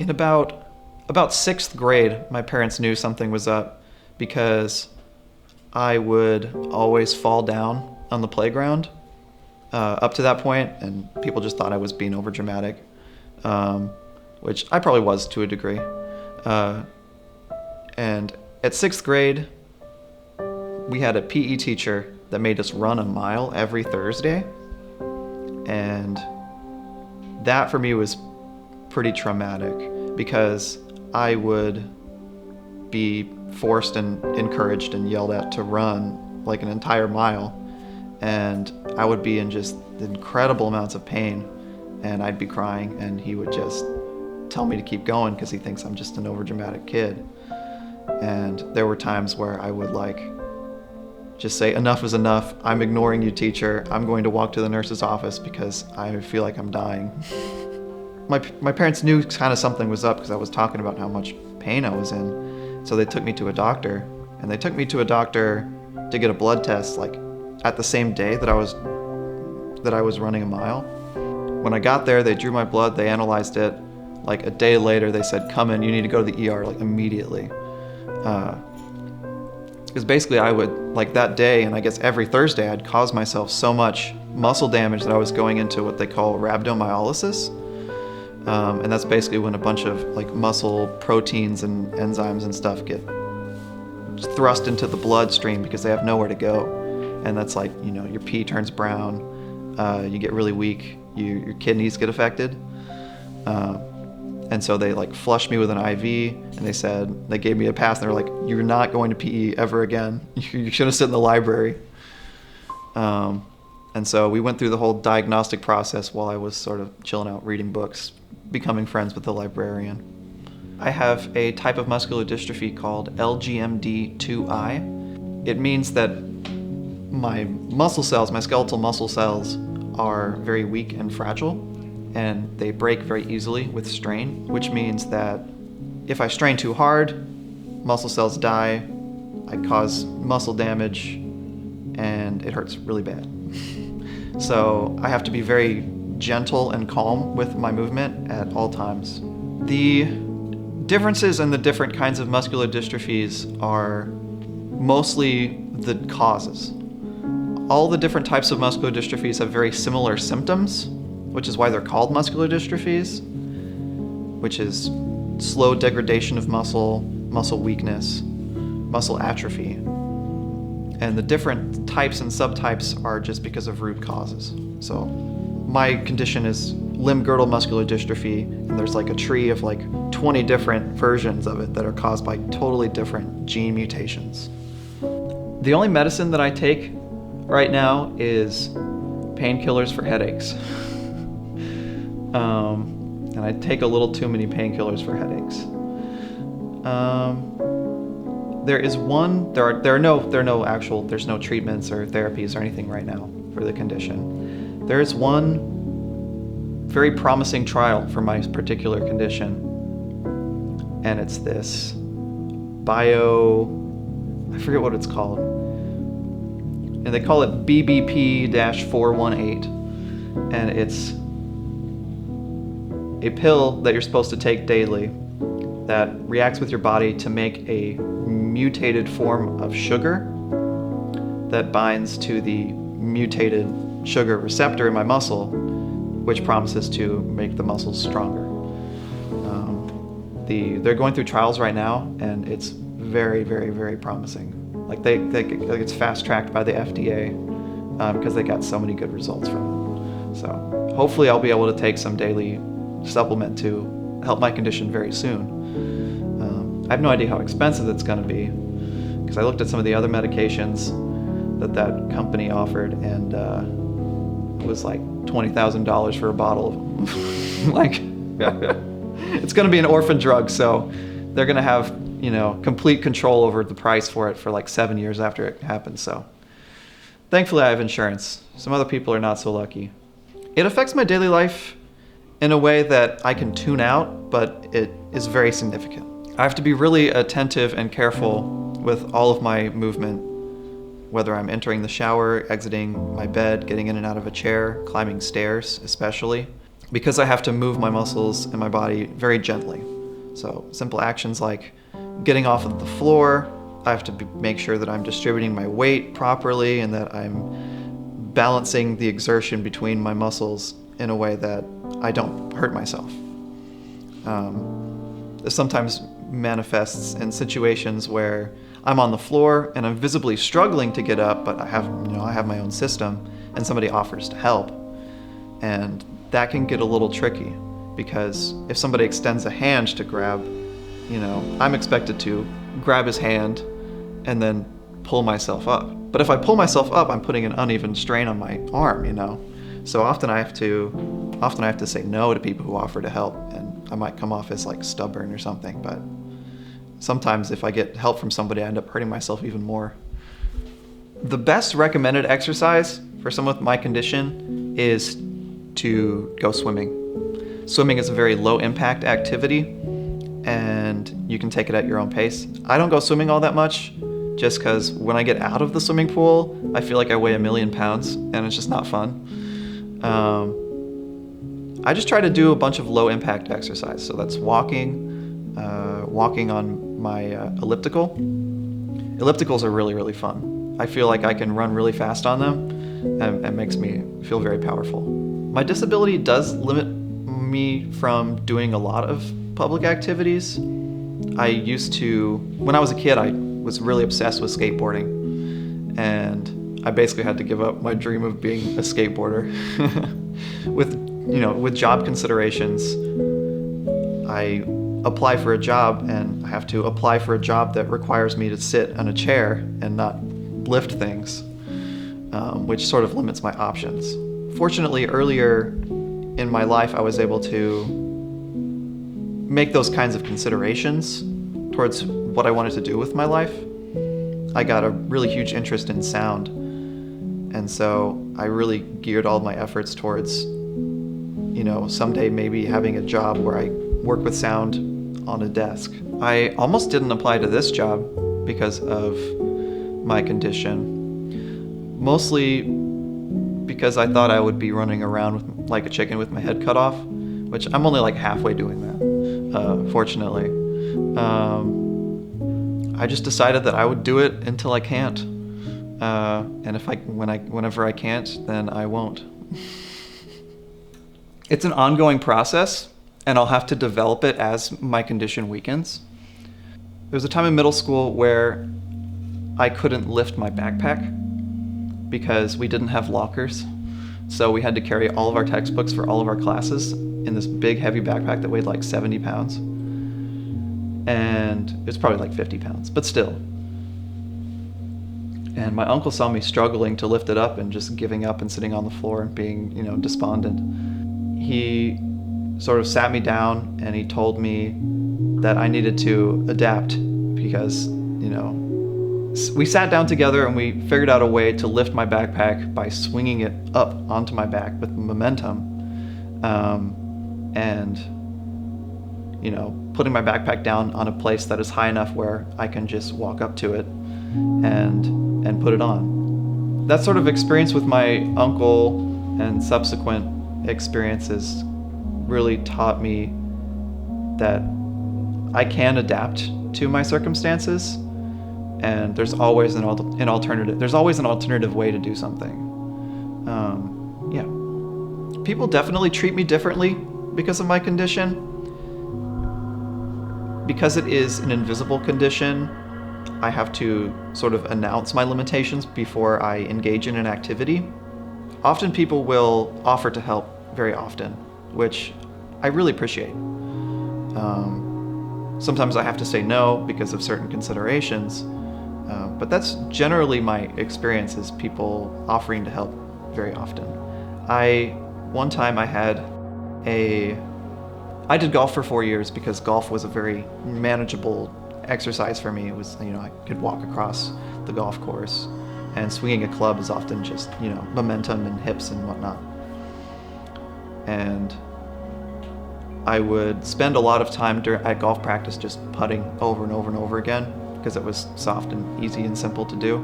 In about sixth grade, my parents knew something was up because I would always fall down on the playground up to that point, and people just thought I was being overdramatic, which I probably was to a degree. And at sixth grade, we had a PE teacher that made us run a mile every Thursday, and that for me was pretty traumatic because I would be forced and encouraged and yelled at to run like an entire mile, and I would be in just incredible amounts of pain, and I'd be crying, and he would just tell me to keep going because he thinks I'm just an overdramatic kid. And there were times where I would just say, enough is enough, I'm ignoring you, teacher, I'm going to walk to the nurse's office because I feel like I'm dying. My parents knew kind of something was up because I was talking about how much pain I was in. So they took me to a doctor, and they took me to a doctor to get a blood test at the same day that I was running a mile. When I got there, they drew my blood, they analyzed it. A day later, they said, come in, you need to go to the ER immediately. Because basically I would, that day, and I guess every Thursday, I'd cause myself so much muscle damage that I was going into what they call rhabdomyolysis. And that's basically when a bunch of muscle proteins and enzymes and stuff get thrust into the bloodstream because they have nowhere to go. And that's your pee turns brown, you get really weak, your kidneys get affected. And so they flushed me with an IV, and they gave me a pass, and they were like, you're not going to PE ever again. You shouldn't sit in the library. And so we went through the whole diagnostic process while I was sort of chilling out, reading books, becoming friends with the librarian. I have a type of muscular dystrophy called LGMD2I. It means that my muscle cells, my skeletal muscle cells, are very weak and fragile, and they break very easily with strain, which means that if I strain too hard, muscle cells die, I cause muscle damage, and it hurts really bad. So I have to be very gentle and calm with my movement at all times. The differences in the different kinds of muscular dystrophies are mostly the causes. All the different types of muscular dystrophies have very similar symptoms, which is why they're called muscular dystrophies, which is slow degradation of muscle, muscle weakness, muscle atrophy. And the different types and subtypes are just because of root causes. So my condition is limb-girdle muscular dystrophy, and there's a tree of 20 different versions of it that are caused by totally different gene mutations. The only medicine that I take right now is painkillers for headaches. And I take a little too many painkillers for headaches. There's no treatments or therapies or anything right now for the condition. There's one very promising trial for my particular condition, and it's this I forget what it's called, and they call it BBP-418, and it's a pill that you're supposed to take daily that reacts with your body to make a mutated form of sugar that binds to the mutated sugar receptor in my muscle, which promises to make the muscles stronger. They're going through trials right now, and it's very, very, very promising. It's fast-tracked by the FDA because they got so many good results from it. So hopefully I'll be able to take some daily supplement to help my condition very soon. I have no idea how expensive it's going to be because I looked at some of the other medications that company offered, and it was $20,000 for a bottle of them. It's going to be an orphan drug, so they're going to have complete control over the price for it for 7 years after it happens. So thankfully I have insurance. Some other people are not so lucky. It affects my daily life in a way that I can tune out, but it is very significant. I have to be really attentive and careful with all of my movement, whether I'm entering the shower, exiting my bed, getting in and out of a chair, climbing stairs especially. because I have to move my muscles and my body very gently. So simple actions like getting off of the floor, I have to make sure that I'm distributing my weight properly and that I'm balancing the exertion between my muscles in a way that I don't hurt myself. This sometimes manifests in situations where I'm on the floor and I'm visibly struggling to get up, but I have my own system and somebody offers to help. And that can get a little tricky because if somebody extends a hand to grab, I'm expected to grab his hand and then pull myself up. But if I pull myself up, I'm putting an uneven strain on my arm, So often I have to say no to people who offer to help, and I might come off as like stubborn or something, but sometimes if I get help from somebody, I end up hurting myself even more. The best recommended exercise for someone with my condition is to go swimming. Swimming is a very low impact activity, and you can take it at your own pace. I don't go swimming all that much, just because when I get out of the swimming pool, I feel like I weigh 1,000,000 pounds, and it's just not fun. I just try to do a bunch of low impact exercise. So that's walking on my elliptical. Ellipticals are really, really fun. I feel like I can run really fast on them, and it makes me feel very powerful. My disability does limit me from doing a lot of public activities. When I was a kid, I was really obsessed with skateboarding, and I basically had to give up my dream of being a skateboarder. With job considerations, I apply for a job and I have to apply for a job that requires me to sit on a chair and not lift things, which sort of limits my options. Fortunately, earlier in my life, I was able to make those kinds of considerations towards what I wanted to do with my life. I got a really huge interest in sound, and so I really geared all my efforts towards, someday maybe having a job where I work with sound on a desk. I almost didn't apply to this job because of my condition, mostly because I thought I would be running around like a chicken with my head cut off, which I'm only like halfway doing that, fortunately. I just decided that I would do it until I can't, and whenever I can't, then I won't. It's an ongoing process, and I'll have to develop it as my condition weakens. There was a time in middle school where I couldn't lift my backpack because we didn't have lockers. So we had to carry all of our textbooks for all of our classes in this big heavy backpack that weighed like 70 pounds. And it was probably like 50 pounds, but still. And my uncle saw me struggling to lift it up and just giving up and sitting on the floor and being, despondent. He sort of sat me down and he told me that I needed to adapt because, we sat down together and we figured out a way to lift my backpack by swinging it up onto my back with momentum, and putting my backpack down on a place that is high enough where I can just walk up to it and put it on. That sort of experience with my uncle and subsequent experiences really taught me that I can adapt to my circumstances, and there's always an alternative. There's always an alternative way to do something. People definitely treat me differently because of my condition. Because it is an invisible condition, I have to sort of announce my limitations before I engage in an activity. Often people will offer to help very often, which I really appreciate. Sometimes I have to say no because of certain considerations, but that's generally my experience, is people offering to help very often. One time I did golf for 4 years because golf was a very manageable exercise for me. It was, I could walk across the golf course, and swinging a club is often just, momentum and hips and whatnot. And I would spend a lot of time at golf practice just putting over and over and over again because it was soft and easy and simple to do.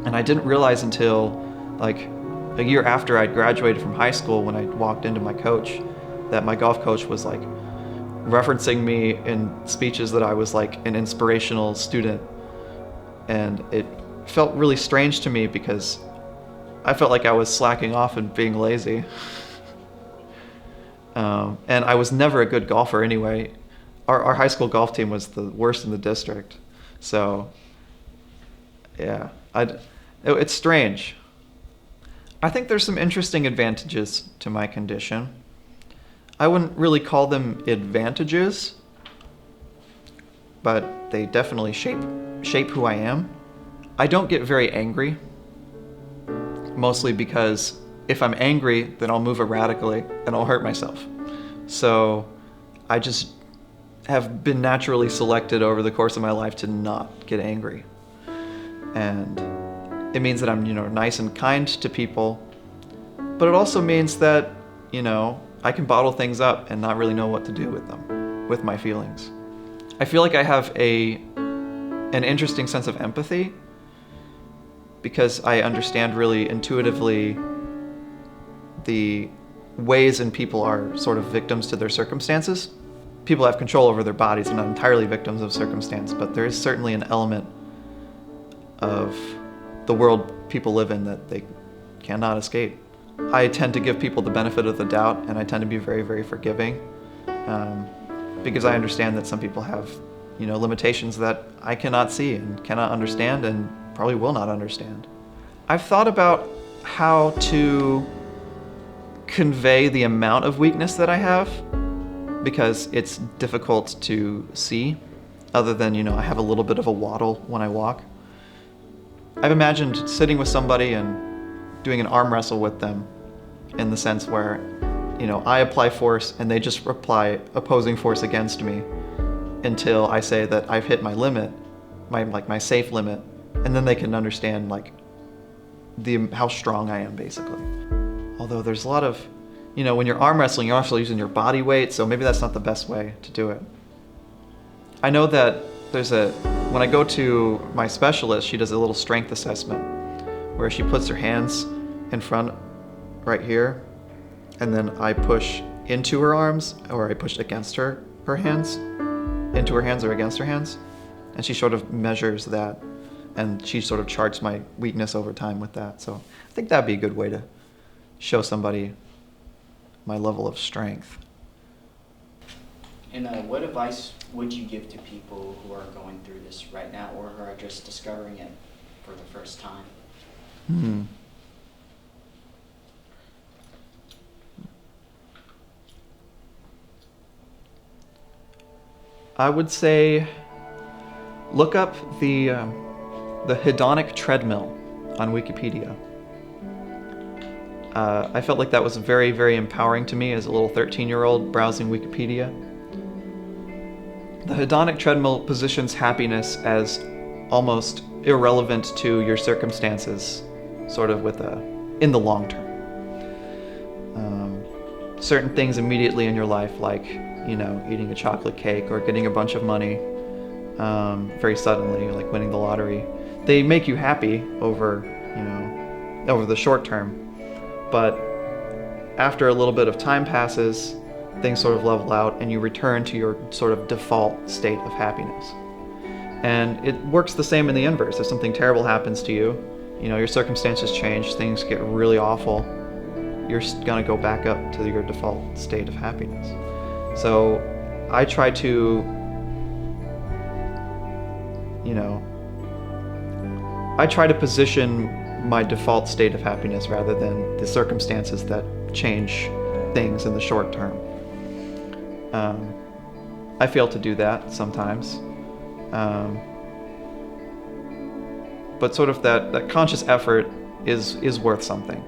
And I didn't realize until like a year after I'd graduated from high school, when I walked into my coach, that my golf coach was like referencing me in speeches that I was like an inspirational student. And it felt really strange to me because I felt like I was slacking off and being lazy. And I was never a good golfer anyway. Our high school golf team was the worst in the district. So, yeah, it's strange. I think there's some interesting advantages to my condition. I wouldn't really call them advantages, but they definitely shape who I am. I don't get very angry, mostly because if I'm angry, then I'll move erratically and I'll hurt myself. So I just have been naturally selected over the course of my life to not get angry. And it means that I'm, nice and kind to people, but it also means that, I can bottle things up and not really know what to do with them, with my feelings. I feel like I have an interesting sense of empathy because I understand really intuitively the ways in people are sort of victims to their circumstances. People have control over their bodies, they're not entirely victims of circumstance, but there is certainly an element of the world people live in that they cannot escape. I tend to give people the benefit of the doubt, and I tend to be very, very forgiving because I understand that some people have, limitations that I cannot see and cannot understand and probably will not understand. I've thought about how to convey the amount of weakness that I have because it's difficult to see other than, I have a little bit of a waddle when I walk. I've imagined sitting with somebody and doing an arm wrestle with them in the sense where, I apply force and they just apply opposing force against me until I say that I've hit my limit, my safe limit, and then they can understand how strong I am basically. Although there's a lot of, when you're arm wrestling, you're also using your body weight, so maybe that's not the best way to do it. I know that when I go to my specialist, she does a little strength assessment where she puts her hands in front right here, and then I push into her arms, or I push against her hands, into her hands or against her hands, and she sort of measures that, and she sort of charts my weakness over time with that. So I think that'd be a good way to show somebody my level of strength. And what advice would you give to people who are going through this right now or who are just discovering it for the first time? I would say look up the hedonic treadmill on Wikipedia. I felt like that was very, very empowering to me as a little 13-year-old browsing Wikipedia. The hedonic treadmill positions happiness as almost irrelevant to your circumstances, sort of in the long term. Certain things immediately in your life, like, eating a chocolate cake or getting a bunch of money very suddenly, like winning the lottery, they make you happy over the short term. But after a little bit of time passes, things sort of level out and you return to your sort of default state of happiness. And it works the same in the inverse. If something terrible happens to you, your circumstances change, things get really awful, you're gonna go back up to your default state of happiness. So I try to, position my default state of happiness rather than the circumstances that change things in the short term. I fail to do that sometimes. But sort of that conscious effort is worth something.